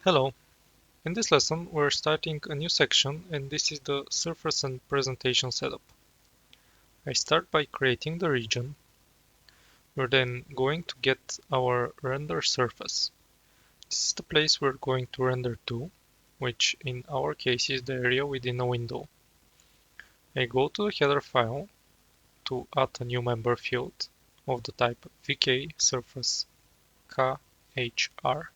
Hello, in this lesson we're starting a new section and this is the surface and presentation setup. I start by creating the region. We're then going to get our render surface. This is the place we're going to render to, which in our case is the area within a window. I go to the header file to add a new member field of the type vk surface khr.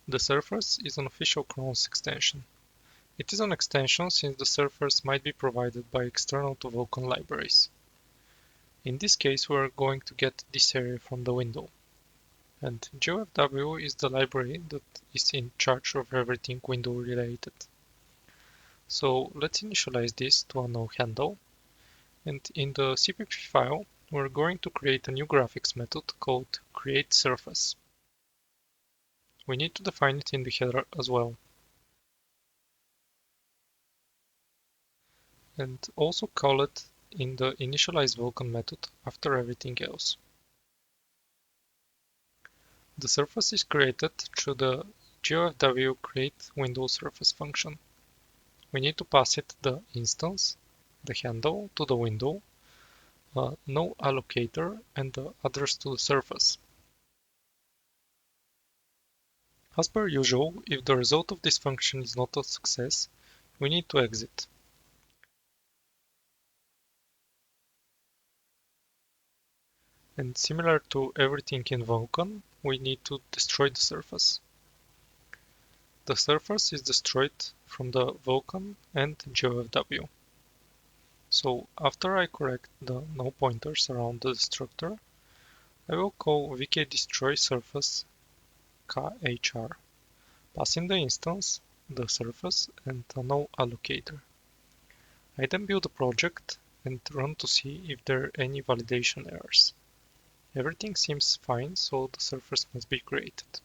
The surface is an official Cron's extension. It is an extension since the surface might be provided by external to Vulkan libraries. In this case, we are going to get this area from the window. And GeoFW is the library that is in charge of everything window related. So let's initialize this to a no handle. And in the CPP file, we're going to create a new graphics method called createSurface. We need to define it in the header as well. And also call it in the initialize Vulkan method after everything else. The surface is created through the GeoFW create window surface function. We need to pass it the instance, the handle to the window, a no allocator, and the address to the surface. As per usual, if the result of this function is not a success, we need to exit. And similar to everything in Vulkan, we need to destroy the surface. The surface is destroyed from the Vulkan and GeoFW. So after I correct the no pointers around the destructor, I will call vkDestroySurface khr, passing the instance, the surface, and a no allocator. I then build a project and run to see if there are any validation errors. Everything seems fine, so the surface must be created.